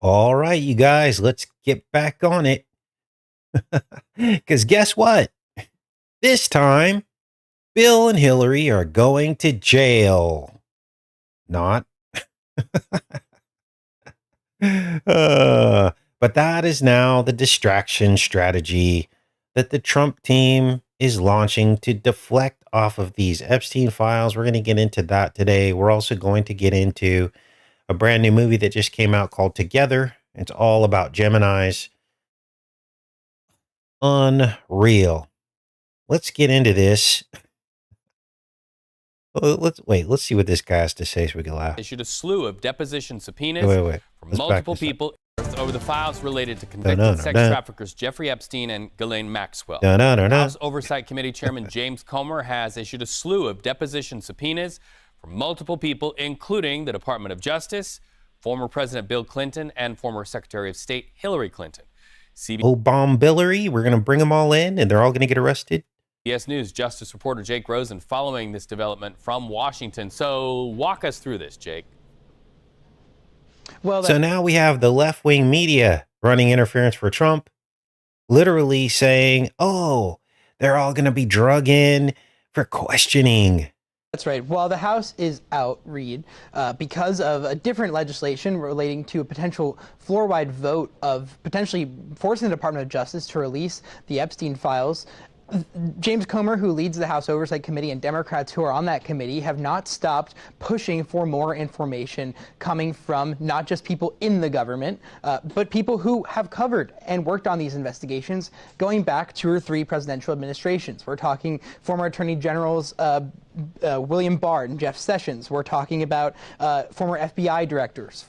All right, you guys, let's get back on it. Because guess what? This time, Bill and Hillary are going to jail. Not. But that is now the distraction strategy that the Trump team is launching to deflect off of these Epstein files. We're going to get into that today. We're also going to get into a brand new movie that just came out called Together. It's all about Geminis. Unreal. Let's get into this. Let's see what this guy has to say so we can laugh. Issued a slew of deposition subpoenas Wait. from Let's multiple back this up. people over the files related to convicted sex traffickers Jeffrey Epstein and Ghislaine Maxwell. House Oversight Committee Chairman James Comer has issued a slew of deposition subpoenas from multiple people, including the Department of Justice, former President Bill Clinton, and former Secretary of State Hillary Clinton. Obama-Billery, we're going to bring them all in, and they're all going to get arrested. CBS News Justice reporter Jake Rosen following this development from Washington. So walk us through this, Jake. Well, so now we have the left-wing media running interference for Trump, literally saying, oh, they're all going to be drug in for questioning. That's right. While the House is out, Reed, because of a different legislation relating to a potential floor-wide vote of potentially forcing the Department of Justice to release the Epstein files, James Comer, who leads the House Oversight Committee, and Democrats who are on that committee have not stopped pushing for more information coming from not just people in the government, but people who have covered and worked on these investigations going back 2 or 3 presidential administrations. We're talking former Attorney Generals William Barr and Jeff Sessions. We're talking about former FBI directors,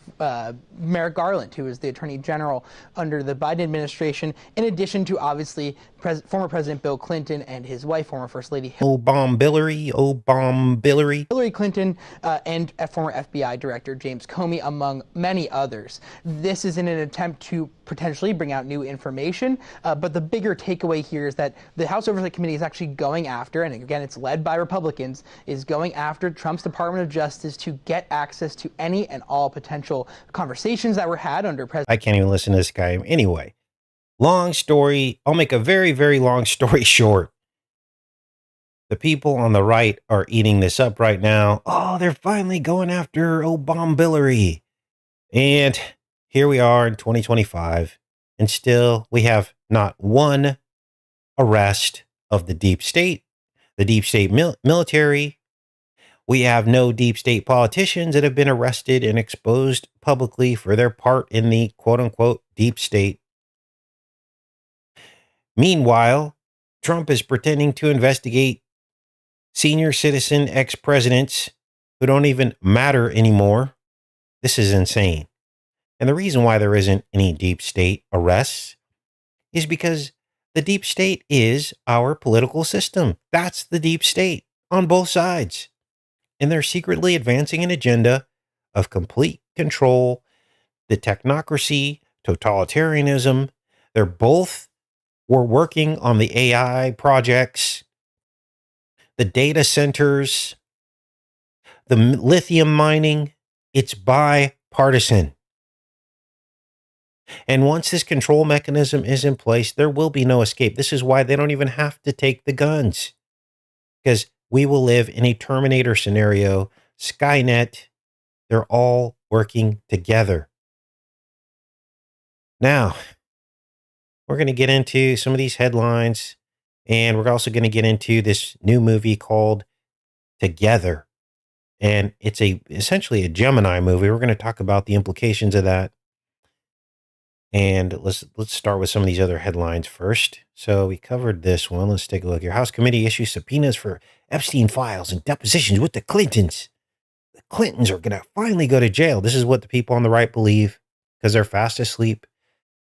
Merrick Garland, who was the Attorney General under the Biden administration, in addition to obviously former President Bill Clinton and his wife, former First Lady Obama-Billery. Hillary Clinton and former FBI Director James Comey, among many others. This is in an attempt to potentially bring out new information, but the bigger takeaway here is that the House Oversight Committee is actually going after, and again, it's led by Republicans, is going after Trump's Department of Justice to get access to any and all potential conversations that were had under President. I can't even listen to this guy. Anyway, long story. I'll make a very, very long story short. The people on the right are eating this up right now. Oh, they're finally going after Obama-Billery. And here we are in 2025, and still we have not one arrest of the deep state, military. We have no deep state politicians that have been arrested and exposed publicly for their part in the quote unquote deep state. Meanwhile, Trump is pretending to investigate senior citizen ex-presidents who don't even matter anymore. This is insane. And the reason why there isn't any deep state arrests is because the deep state is our political system. That's the deep state on both sides. And they're secretly advancing an agenda of complete control, the technocracy, totalitarianism. They're both were working on the AI projects, the data centers, the lithium mining. It's bipartisan. And once this control mechanism is in place, there will be no escape. This is why they don't even have to take the guns, because we will live in a Terminator scenario, Skynet. They're all working together. Now, we're going to get into some of these headlines, and we're also going to get into this new movie called Together. And it's essentially a Gemini movie. We're going to talk about the implications of that. And let's start with some of these other headlines first. So we covered this one. Let's take a look here. House committee issues subpoenas for Epstein files and depositions with the Clintons. The Clintons are going to finally go to jail. This is what the people on the right believe because they're fast asleep.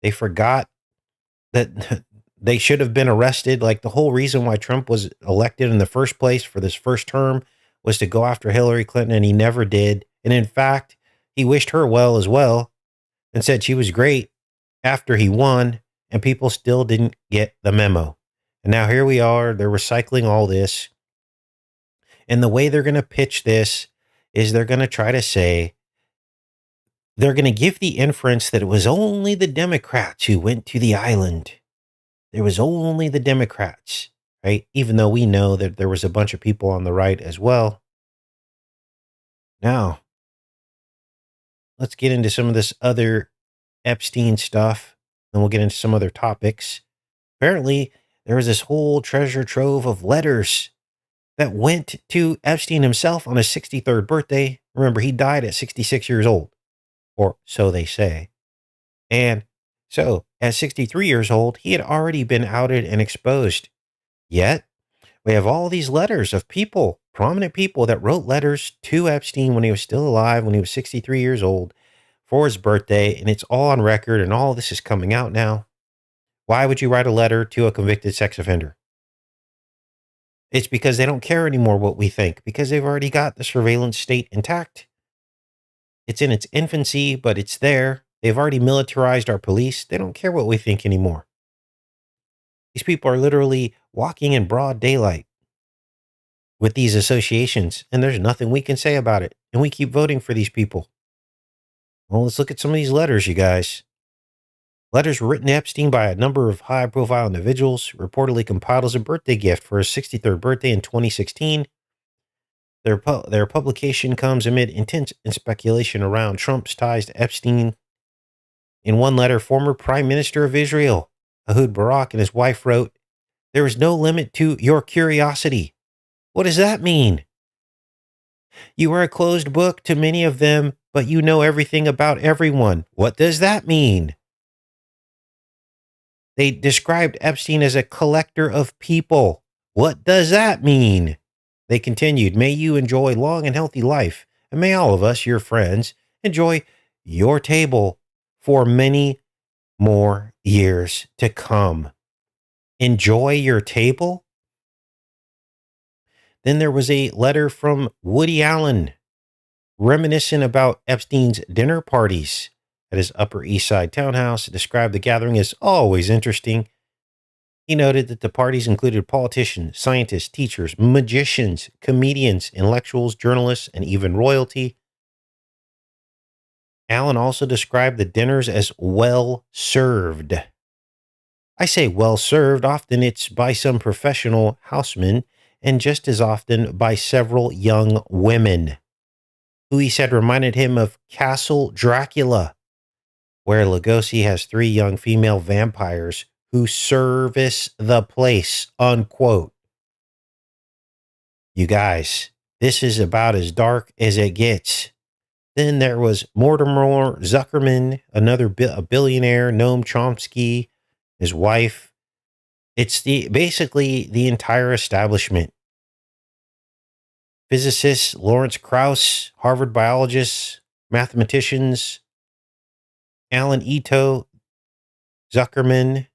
They forgot that they should have been arrested. Like the whole reason why Trump was elected in the first place for this first term was to go after Hillary Clinton, and he never did. And in fact, he wished her well as well and said she was great after he won, and people still didn't get the memo. And now here we are, they're recycling all this. And the way they're going to pitch this is they're going to try to say they're going to give the inference that it was only the Democrats who went to the island. There was only the Democrats, right? Even though we know that there was a bunch of people on the right as well. Now, let's get into some of this other Epstein stuff, and we'll get into some other topics. Apparently, there was this whole treasure trove of letters that went to Epstein himself on his 63rd birthday. Remember, he died at 66 years old, or so they say. And so, at 63 years old, he had already been outed and exposed. Yet, we have all these letters of people, prominent people that wrote letters to Epstein when he was still alive, when he was 63 years old, for his birthday, and it's all on record, and all this is coming out now. Why would you write a letter to a convicted sex offender? It's because they don't care anymore what we think, because they've already got the surveillance state intact. It's in its infancy, but it's there. They've already militarized our police. They don't care what we think anymore. These people are literally walking in broad daylight with these associations, and there's nothing we can say about it. And we keep voting for these people. Well, let's look at some of these letters, you guys. Letters written to Epstein by a number of high-profile individuals, reportedly compiled as a birthday gift for his 63rd birthday in 2016. Their publication comes amid intense speculation around Trump's ties to Epstein. In one letter, former Prime Minister of Israel, Ehud Barak, and his wife wrote, "There is no limit to your curiosity." What does that mean? You are a closed book to many of them, but you know everything about everyone. What does that mean? They described Epstein as a collector of people. What does that mean? They continued, "May you enjoy long and healthy life, and may all of us, your friends, enjoy your table for many more years to come." Enjoy your table? Then there was a letter from Woody Allen, reminiscent about Epstein's dinner parties at his Upper East Side townhouse. It described the gathering as always interesting. He noted that the parties included politicians, scientists, teachers, magicians, comedians, intellectuals, journalists, and even royalty. Allen also described the dinners as well served. I say well served, often it's by some professional housemen, and just as often by several young women, who he said reminded him of Castle Dracula, where Lugosi has 3 young female vampires who service the place, unquote. You guys, this is about as dark as it gets. Then there was Mortimer Zuckerman, another a billionaire, Noam Chomsky, his wife. It's basically the entire establishment. Physicists, Lawrence Krauss, Harvard biologists, mathematicians, Alan Ito, Zuckerman,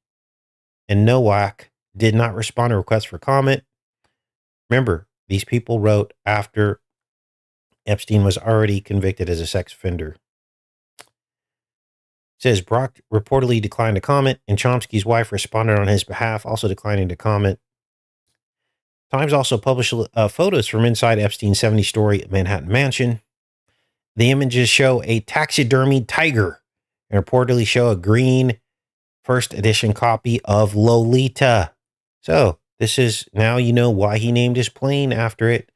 and Nowak did not respond to requests for comment. Remember, these people wrote after Epstein was already convicted as a sex offender. It says Brock reportedly declined to comment, and Chomsky's wife responded on his behalf, also declining to comment. Times also published photos from inside Epstein's 70-story Manhattan mansion. The images show a taxidermied tiger and reportedly show a green first edition copy of Lolita. So this is, now you know why he named his plane after it,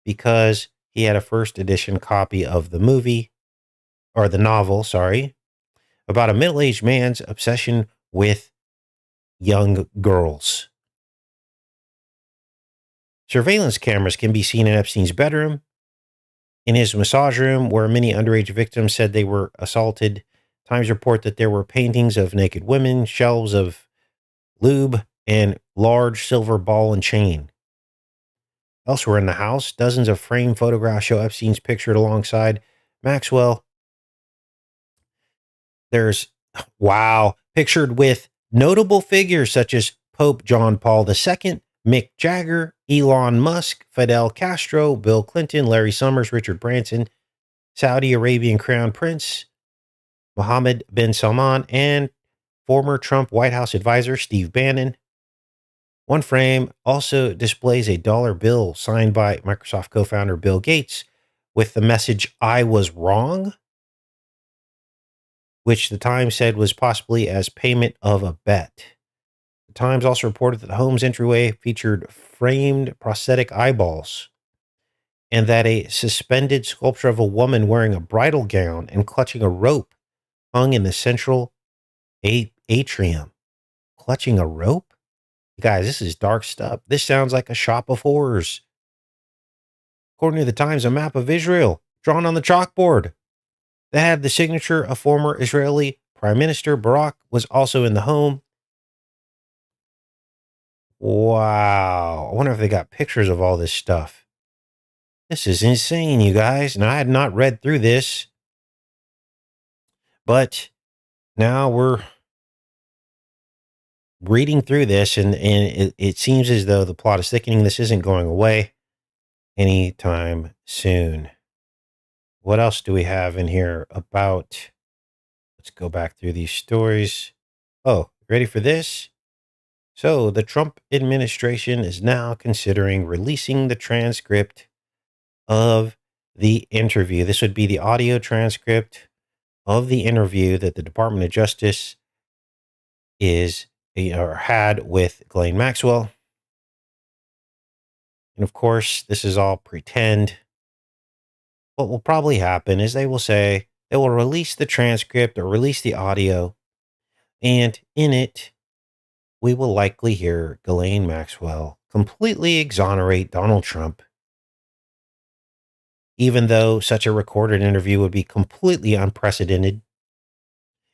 because he had a first edition copy of the movie, or the novel, sorry, about a middle-aged man's obsession with young girls. Surveillance cameras can be seen in Epstein's bedroom, in his massage room, where many underage victims said they were assaulted. Times report that there were paintings of naked women, shelves of lube, and large silver ball and chain. Elsewhere in the house, dozens of framed photographs show Epstein's pictured alongside Maxwell. There's, pictured with notable figures such as Pope John Paul II, Mick Jagger, Elon Musk, Fidel Castro, Bill Clinton, Larry Summers, Richard Branson, Saudi Arabian Crown Prince Mohammed bin Salman, and former Trump White House advisor Steve Bannon. One frame also displays a dollar bill signed by Microsoft co-founder Bill Gates with the message, "I was wrong." which the Times said was possibly as payment of a bet. The Times also reported that the home's entryway featured framed prosthetic eyeballs and that a suspended sculpture of a woman wearing a bridal gown and clutching a rope hung in the central atrium. Clutching a rope? You guys, this is dark stuff. This sounds like a shop of horrors. According to the Times, a map of Israel drawn on the chalkboard that had the signature of former Israeli Prime Minister Barak was also in the home. Wow. I wonder if they got pictures of all this stuff. This is insane, you guys. And I had not read through this. But now we're reading through this, and it seems as though the plot is thickening. This isn't going away anytime soon. What else do we have in here about? Let's go back through these stories. Oh, ready for this? So the Trump administration is now considering releasing the transcript of the interview. This would be the audio transcript of the interview that the Department of Justice had with Ghislaine Maxwell. And of course, this is all pretend. What will probably happen is they will say they will release the transcript or release the audio, and in it, we will likely hear Ghislaine Maxwell completely exonerate Donald Trump, even though such a recorded interview would be completely unprecedented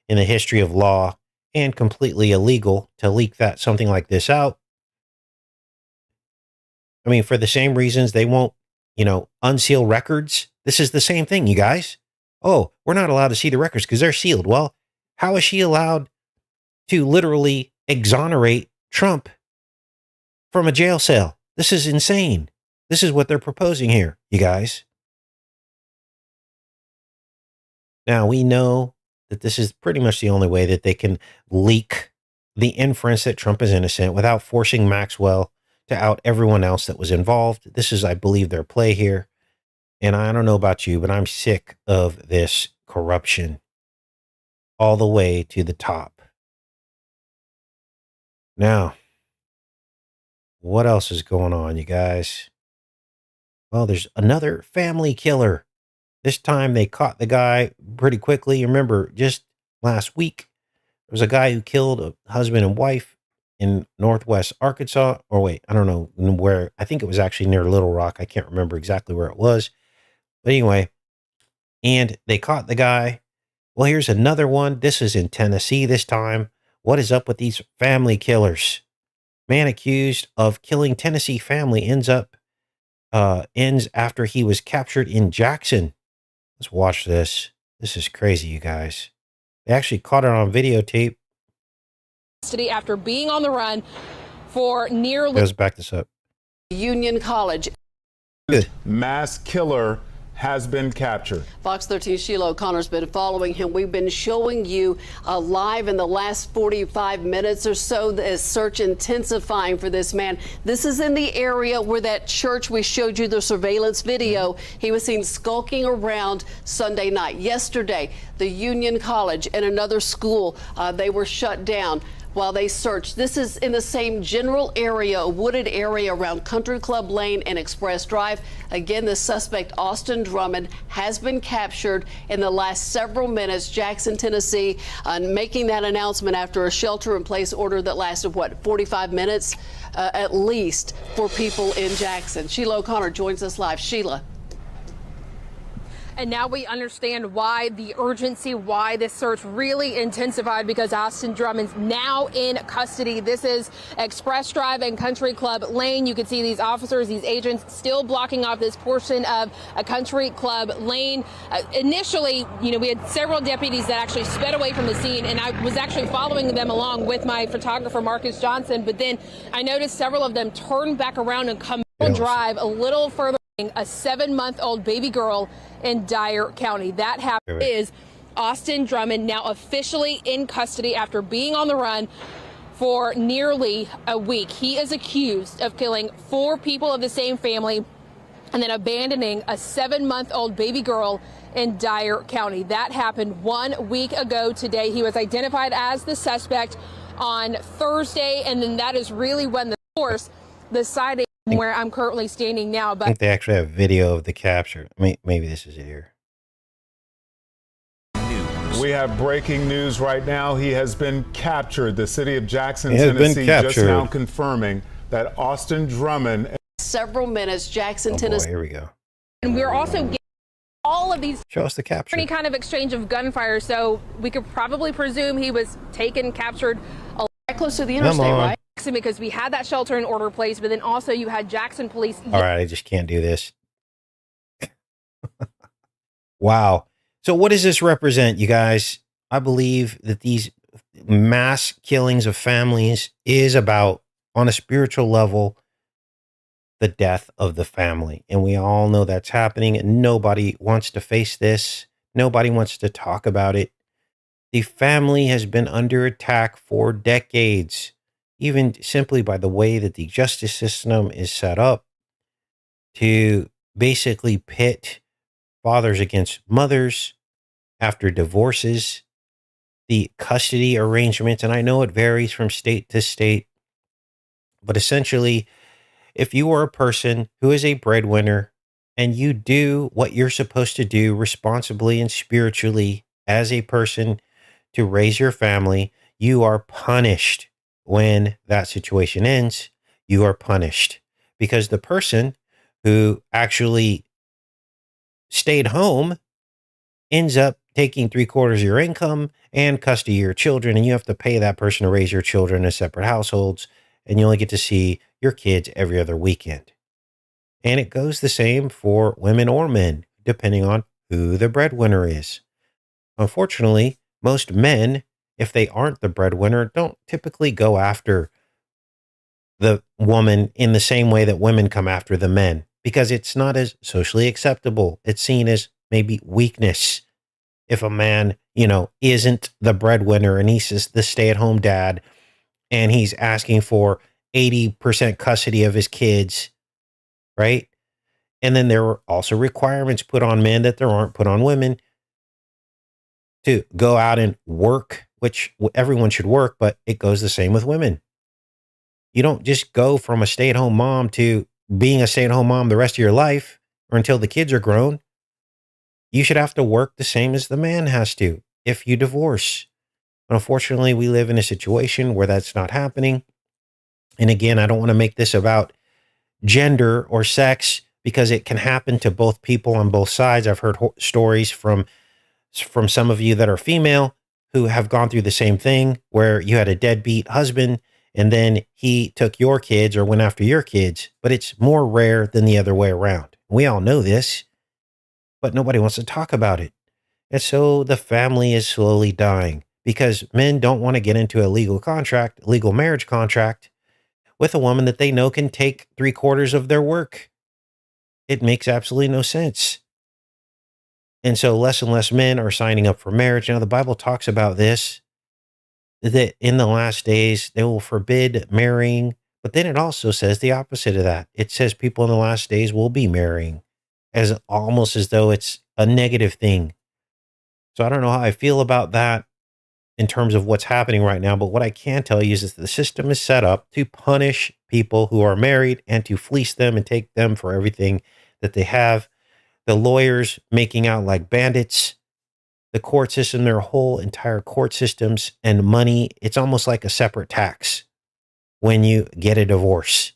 in the history of law and completely illegal to leak something like this out. I mean, for the same reasons they won't, unseal records. This is the same thing, you guys. Oh, we're not allowed to see the records because they're sealed. Well, how is she allowed to literally exonerate Trump from a jail cell? This is insane. This is what they're proposing here, you guys. Now, we know that this is pretty much the only way that they can leak the inference that Trump is innocent without forcing Maxwell to out everyone else that was involved. This is, I believe, their play here. And I don't know about you, but I'm sick of this corruption all the way to the top. Now, what else is going on, you guys? Well, there's another family killer. This time they caught the guy pretty quickly. Remember, just last week, there was a guy who killed a husband and wife in Northwest Arkansas. Or wait, I don't know where. I think it was actually near Little Rock. I can't remember exactly where it was. But anyway, and they caught the guy. Well, here's another one. This is in Tennessee this time. What is up with these family killers? Man accused of killing Tennessee family ends after he was captured in Jackson. Let's watch this. This is crazy, you guys. They actually caught it on videotape. After being on the run for nearly... Let's back this up. Union College. Good. Mass killer has been captured. Fox 13 Sheila O'Connor's been following him. We've been showing you live in the last 45 minutes or so the search intensifying for this man. This is in the area where that church we showed you the surveillance video. He was seen skulking around Sunday night. Yesterday, the Union College and another school, they were shut down while they searched. This is in the same general area, a wooded area around Country Club Lane and Express Drive. Again, the suspect, Austin Drummond, has been captured in the last several minutes. Jackson, Tennessee, making that announcement after a shelter-in-place order that lasted, 45 minutes at least for people in Jackson. Sheila O'Connor joins us live. Sheila. And now we understand why the urgency, why this search really intensified, because Austin Drummond's now in custody. This is Express Drive and Country Club Lane. You can see these officers, these agents still blocking off this portion of a Country Club Lane. Initially, we had several deputies that actually sped away from the scene, and I was actually following them along with my photographer, Marcus Johnson. But then I noticed several of them turn back around and come and drive a little further. A 7-month-old baby girl in Dyer County. That happened. Is Austin Drummond now officially in custody after being on the run for nearly a week. He is accused of killing 4 people of the same family and then abandoning a 7-month-old baby girl in Dyer County. That happened 1 week ago today. He was identified as the suspect on Thursday, and then that is really when the source, the sighting where I'm currently standing now. I But think they actually have video of the capture. Maybe this is it here. We have breaking news right now. He has been captured. The city of Jackson, He has been Tennessee, just captured. now confirming that Austin Drummond. Several minutes, Jackson, Oh boy, Tennessee. here we go. and we're also getting all of these Show us the capture. any kind of exchange of gunfire, so we could probably presume he was taken, captured, Right close to the Come interstate, on. right? because we had that shelter in order place, but then also you had Jackson police. All right, I just can't do this. Wow. So what does this represent, you guys? I believe that these mass killings of families is about, on a spiritual level, the death of the family. And we all know that's happening, and nobody wants to face this. Nobody wants to talk about it. The family has been under attack for decades, even simply by the way that the justice system is set up to basically pit fathers against mothers after divorces, the custody arrangements. And I know it varies from state to state, but essentially, if you are a person who is a breadwinner and you do what you're supposed to do responsibly and spiritually as a person to raise your family, you are punished. When that situation ends, you are punished because the person who actually stayed home ends up taking 3/4 of your income and custody of your children, and you have to pay that person to raise your children in separate households, and you only get to see your kids every other weekend. And it goes the same for women or men, depending on who the breadwinner is. Unfortunately, most men, if they aren't the breadwinner, don't typically go after the woman in the same way that women come after the men, because it's not as socially acceptable. It's seen as maybe weakness. If a man, isn't the breadwinner and he's just the stay-at-home dad and he's asking for 80% custody of his kids, right? And then there are also requirements put on men that there aren't put on women to go out and work, which everyone should work, but it goes the same with women. You don't just go from a stay-at-home mom to being a stay-at-home mom the rest of your life or until the kids are grown. You should have to work the same as the man has to if you divorce. But unfortunately, we live in a situation where that's not happening. And again, I don't want to make this about gender or sex because it can happen to both people on both sides. I've heard stories from some of you that are female who have gone through the same thing where you had a deadbeat husband and then he took your kids or went after your kids, but it's more rare than the other way around. We all know this, but nobody wants to talk about it. And so the family is slowly dying because men don't want to get into a legal marriage contract with a woman that they know can take 3/4 of their work. It makes absolutely no sense. And so less and less men are signing up for marriage. Now, the Bible talks about this, that in the last days, they will forbid marrying. But then it also says the opposite of that. It says people in the last days will be marrying, as almost as though it's a negative thing. So I don't know how I feel about that in terms of what's happening right now. But what I can tell you is that the system is set up to punish people who are married and to fleece them and take them for everything that they have. The lawyers making out like bandits, the court system, their whole entire court systems and money. It's almost like a separate tax when you get a divorce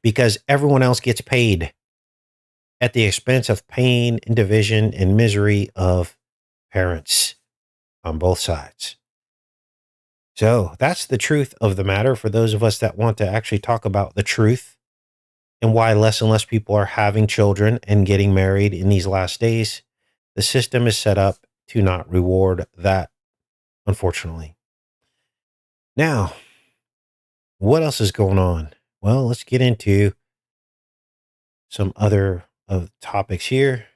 because everyone else gets paid at the expense of pain and division and misery of parents on both sides. So that's the truth of the matter for those of us that want to actually talk about the truth and why less and less people are having children and getting married in these last days. The system is set up to not reward that, unfortunately. Now, what else is going on? Well, let's get into some other of topics here.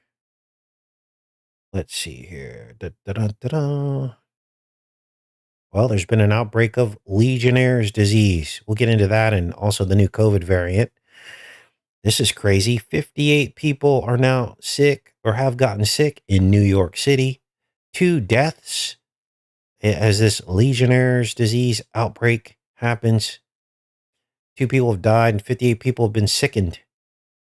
Let's see here. Well, there's been an outbreak of Legionnaire's disease. We'll get into that and also the new COVID variant. This is crazy. 58 people are now sick or have gotten sick in New York City. 2 deaths as this Legionnaire's disease outbreak happens. 2 people have died and 58 people have been sickened.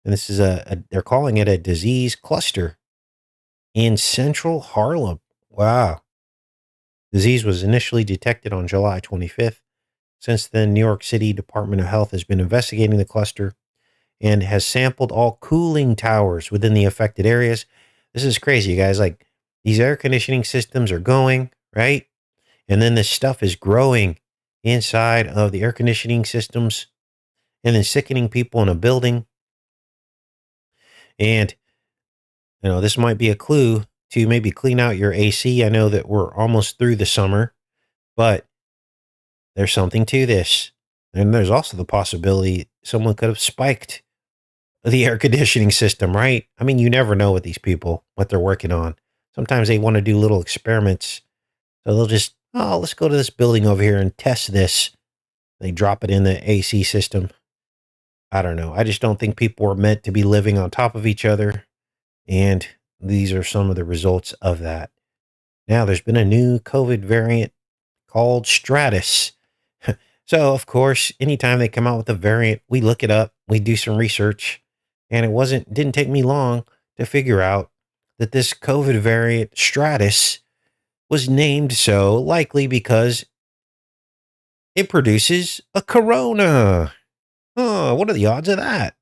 And this is they're calling it a disease cluster in central Harlem. Wow. Disease was initially detected on July 25th. Since then, New York City Department of Health has been investigating the cluster and has sampled all cooling towers within the affected areas. This is crazy, you guys. Like, these air conditioning systems are going, right? And then this stuff is growing inside of the air conditioning systems and then sickening people in a building. And, this might be a clue to maybe clean out your AC. I know that we're almost through the summer, but there's something to this. And there's also the possibility someone could have spiked the air conditioning system, right? I mean, you never know with these people, what they're working on. Sometimes they want to do little experiments. So they'll just, let's go to this building over here and test this. They drop it in the AC system. I don't know. I just don't think people were meant to be living on top of each other. And these are some of the results of that. Now, there's been a new COVID variant called Stratus. So, of course, anytime they come out with a variant, we look it up, we do some research, and it didn't take me long to figure out that this COVID variant Stratus was named so likely because it produces a corona. Oh, what are the odds of that?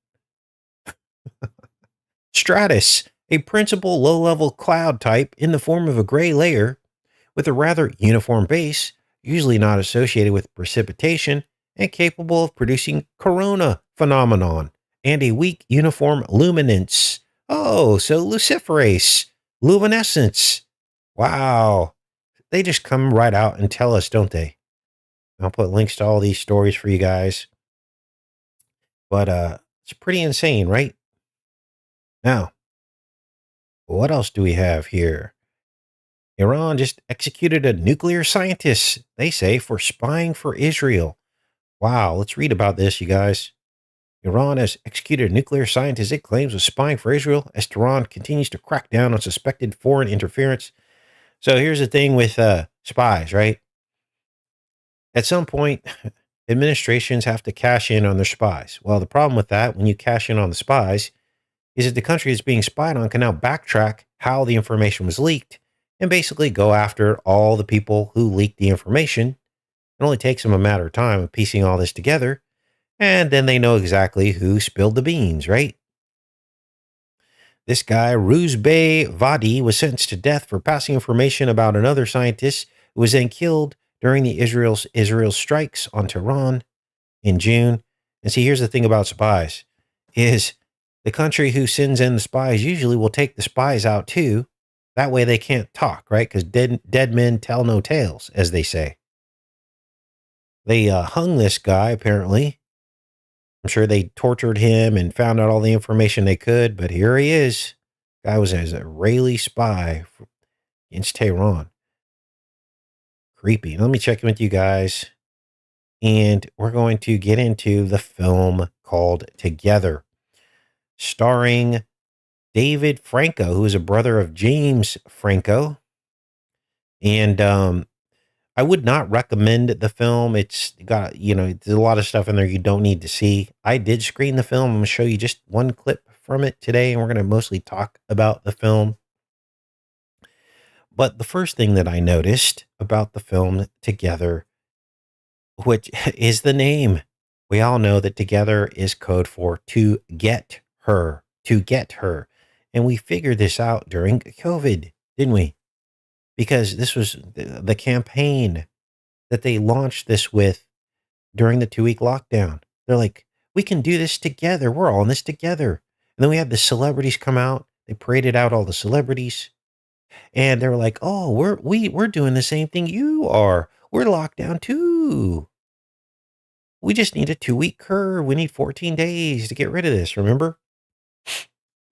Stratus, a principal low-level cloud type in the form of a gray layer with a rather uniform base, usually not associated with precipitation, and capable of producing corona phenomenon and a weak uniform luminance. Oh, so luciferase, luminescence. Wow. They just come right out and tell us, don't they? I'll put links to all these stories for you guys. But it's pretty insane, right? Now, what else do we have here? Iran just executed a nuclear scientist, they say, for spying for Israel. Wow, let's read about this, you guys. Iran has executed a nuclear scientist it claims was spying for Israel as Tehran continues to crack down on suspected foreign interference. So here's the thing with spies, right? At some point, administrations have to cash in on their spies. Well, the problem with that, when you cash in on the spies, is that the country that's being spied on can now backtrack how the information was leaked and basically go after all the people who leaked the information. It only takes them a matter of time of piecing all this together, and then they know exactly who spilled the beans, right? This guy, Ruzbeh Vadi, was sentenced to death for passing information about another scientist who was then killed during the Israel strikes on Tehran in June. And see, here's the thing about spies, is the country who sends in the spies usually will take the spies out too. That way they can't talk, right? Because dead men tell no tales, as they say. They hung this guy, apparently. I'm sure they tortured him and found out all the information they could, but here he is. Guy was an Israeli spy against Tehran. Creepy. Let me check in with you guys. And we're going to get into the film called Together, starring David Franco, who is a brother of James Franco. And I would not recommend the film. It's got, there's a lot of stuff in there you don't need to see. I did screen the film. I'm going to show you just one clip from it today, and we're going to mostly talk about the film. But the first thing that I noticed about the film Together, which is the name. We all know that Together is code for to get her. And we figured this out during COVID, didn't we? Because this was the campaign that they launched this with during the 2-week lockdown. They're like, we can do this together. We're all in this together. And then we had the celebrities come out. They paraded out all the celebrities. And they were like, oh, we're doing the same thing you are. We're locked down too. We just need a 2-week curve. We need 14 days to get rid of this, remember?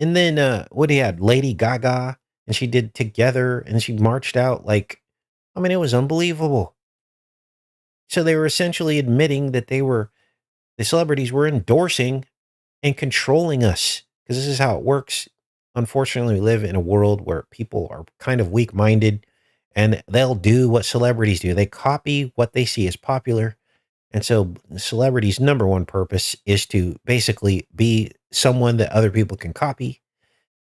And then what he had, Lady Gaga, and she did Together, and she marched out it was unbelievable. So they were essentially admitting that the celebrities were endorsing and controlling us, because this is how it works. Unfortunately, we live in a world where people are kind of weak-minded, and they'll do what celebrities do. They copy what they see as popular. And so celebrities' number one purpose is to basically be someone that other people can copy.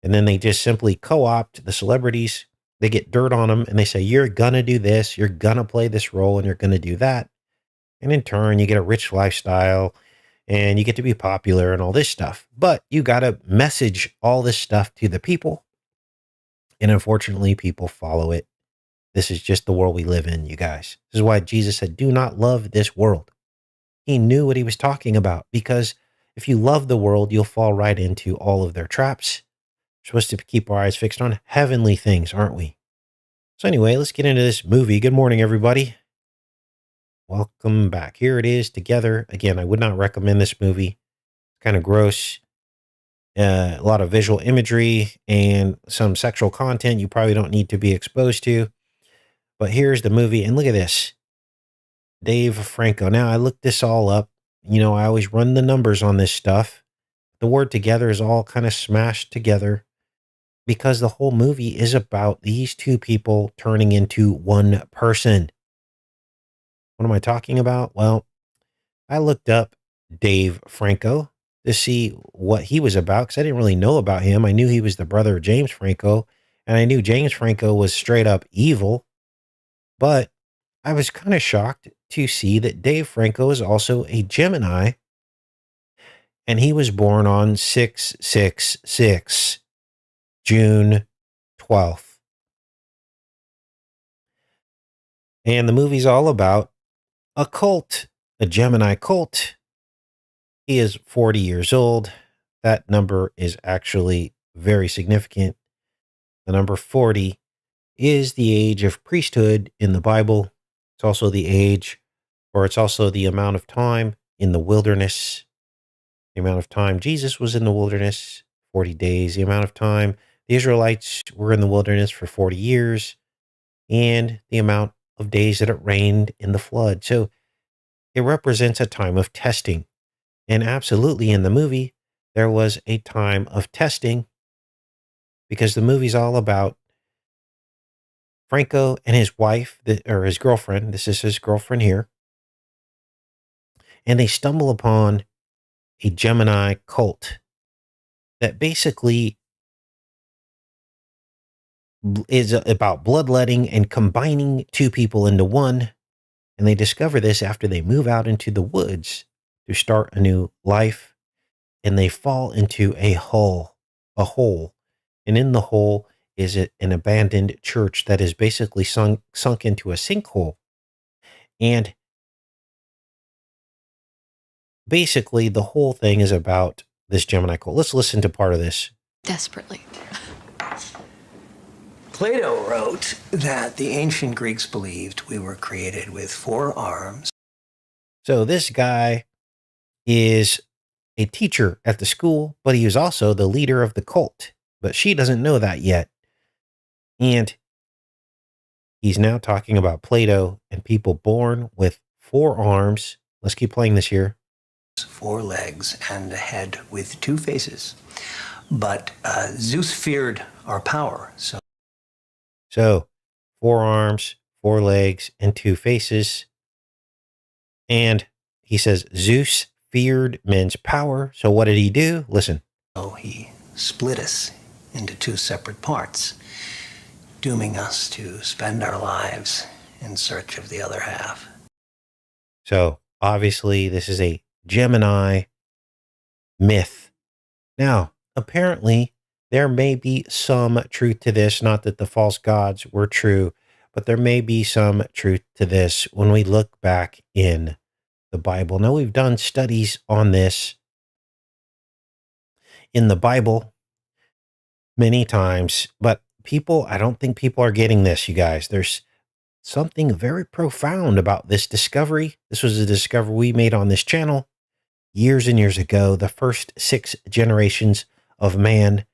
And then they just simply co-opt the celebrities. They get dirt on them and they say, you're going to do this, you're going to play this role, and you're going to do that. And in turn, you get a rich lifestyle and you get to be popular and all this stuff. But you got to message all this stuff to the people. And unfortunately, people follow it. This is just the world we live in, you guys. This is why Jesus said, do not love this world. He knew what he was talking about, because if you love the world, you'll fall right into all of their traps. We're supposed to keep our eyes fixed on heavenly things, aren't we? So anyway, let's get into this movie. Good morning, everybody. Welcome back. Here it is together. Again, I would not recommend this movie. It's kind of gross. A lot of visual imagery and some sexual content you probably don't need to be exposed to. But here's the movie, and look at this. Dave Franco. Now, I looked this all up. You know, I always run the numbers on this stuff. The word together is all kind of smashed together because the whole movie is about these two people turning into one person. What am I talking about? Well, I looked up Dave Franco to see what he was about, because I didn't really know about him. I knew he was the brother of James Franco, and I knew James Franco was straight up evil. But I was kind of shocked to see that Dave Franco is also a Gemini, and he was born on 666, June 12th. And the movie's all about a cult, a Gemini cult. He is 40 years old. That number is actually very significant. The number 40 is the age of priesthood in the Bible. It's also the age, or it's also the amount of time in the wilderness. The amount of time Jesus was in the wilderness, 40 days. The amount of time the Israelites were in the wilderness for 40 years. And the amount of days that it rained in the flood. So it represents a time of testing. And absolutely in the movie, there was a time of testing, because the movie's all about Franco and his wife, or his girlfriend. This is his girlfriend here. And they stumble upon a Gemini cult that basically is about bloodletting and combining two people into one. And they discover this after they move out into the woods to start a new life. And they fall into a hole. And in the hole is an abandoned church that is basically sunk into a sinkhole. And basically the whole thing is about this Gemini cult. Let's listen to part of this. Desperately. Plato wrote that the ancient Greeks believed we were created with 4 arms. So this guy is a teacher at the school, but he is also the leader of the cult. But she doesn't know that yet. And he's now talking about Plato and people born with 4 arms. Let's keep playing this here. 4 legs and a head with 2 faces. But Zeus feared our power. So 4 arms, 4 legs, and 2 faces. And he says Zeus feared men's power. So what did he do? Listen. So he split us into 2 separate parts, dooming us to spend our lives in search of the other half. So obviously this is a Gemini myth. Now, apparently there may be some truth to this, not that the false gods were true, but there may be some truth to this when we look back in the Bible. Now, we've done studies on this in the Bible many times, but I don't think people are getting this, you guys. There's something very profound about this discovery. This was a discovery we made on this channel years and years ago. The first 6 generations of man.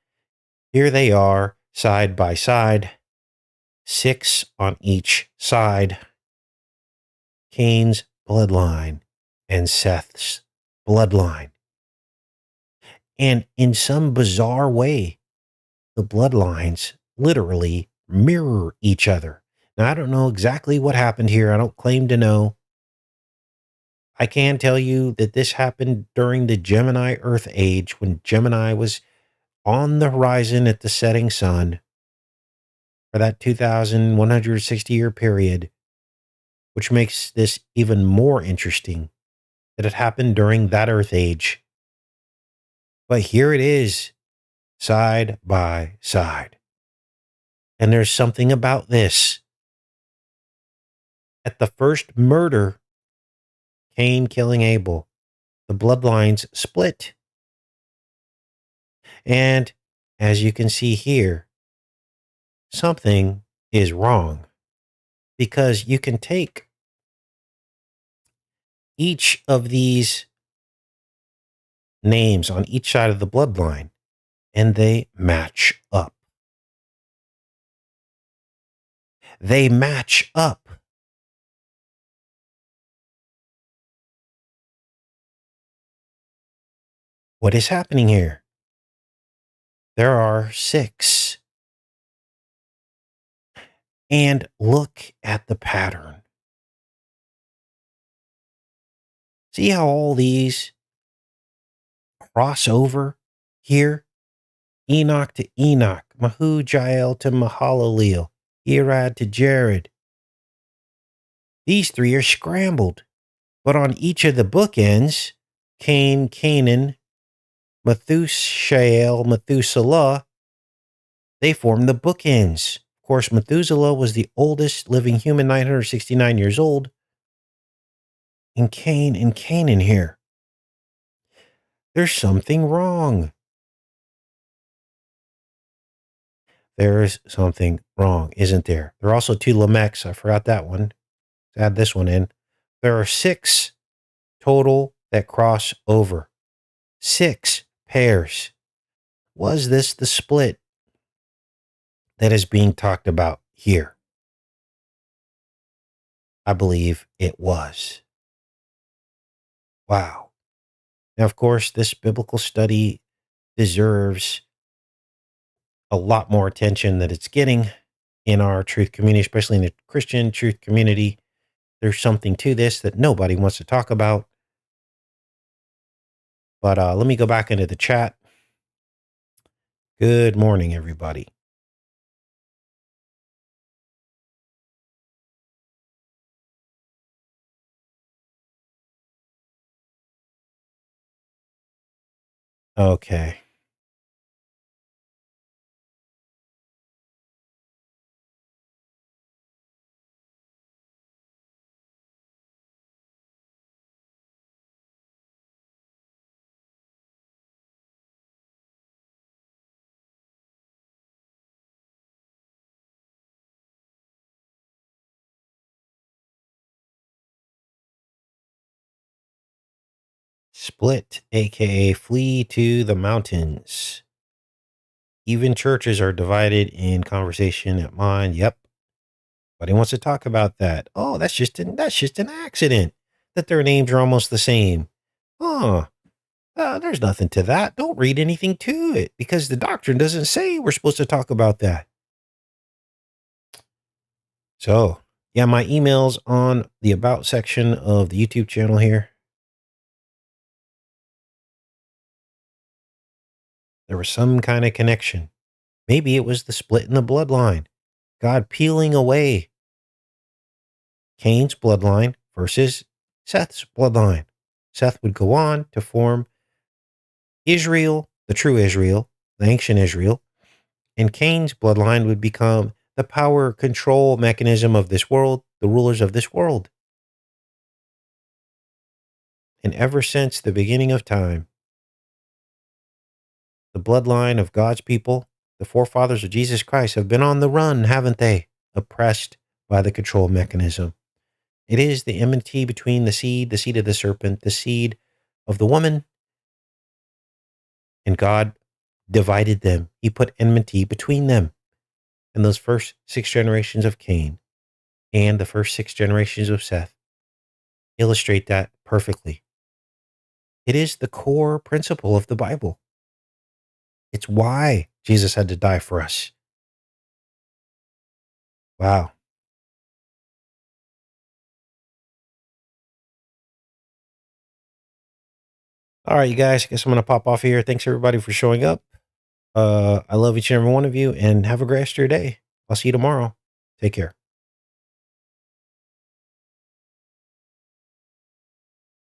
Here they are, side by side, 6 on each side. Cain's bloodline and Seth's bloodline. And in some bizarre way, the bloodlines literally mirror each other. Now, I don't know exactly what happened here. I don't claim to know. I can tell you that this happened during the Gemini Earth age, when Gemini was on the horizon at the setting sun for that 2,160-year period, which makes this even more interesting that it happened during that Earth age. But here it is, side by side. And there's something about this. At the first murder, Cain killing Abel, the bloodlines split. And as you can see here, something is wrong, because you can take each of these names on each side of the bloodline and they match up. They match up. What is happening here? There are 6. And look at the pattern. See how all these cross over here? Enoch to Enoch, Mahujael to Mahalaleel, Irad to Jared. These 3 are scrambled, but on each of the bookends, Cain, Canaan, Methushael, Methuselah, they form the bookends. Of course, Methuselah was the oldest living human, 969 years old. And Cain and Canaan here. There's something wrong. There is something wrong, isn't there? There are also 2 Lamechs. I forgot that one. Let's add this one in. There are 6 total that cross over. 6 pairs. Was this the split that is being talked about here? I believe it was. Wow. Now, of course, this biblical study deserves a lot more attention that it's getting in our truth community, especially in the Christian truth community. There's something to this that nobody wants to talk about. But let me go back into the chat. Good morning, everybody. Okay. Split, aka flee to the mountains. Even churches are divided in conversation at mine. Yep. Nobody wants to talk about that. Oh, that's just an accident that their names are almost the same. There's nothing to that. Don't read anything to it, because the doctrine doesn't say we're supposed to talk about that. So, yeah, my email's on the about section of the YouTube channel here. There was some kind of connection. Maybe it was the split in the bloodline. God peeling away Cain's bloodline versus Seth's bloodline. Seth would go on to form Israel, the true Israel, the ancient Israel, and Cain's bloodline would become the power control mechanism of this world, the rulers of this world. And ever since the beginning of time, the bloodline of God's people, the forefathers of Jesus Christ, have been on the run, haven't they? Oppressed by the control mechanism. It is the enmity between the seed of the serpent, the seed of the woman, and God divided them. He put enmity between them. And those first 6 generations of Cain and the first 6 generations of Seth illustrate that perfectly. It is the core principle of the Bible. It's why Jesus had to die for us. Wow. All right, you guys. I guess I'm going to pop off here. Thanks, everybody, for showing up. I love each and every one of you, and have a great rest of your day. I'll see you tomorrow. Take care.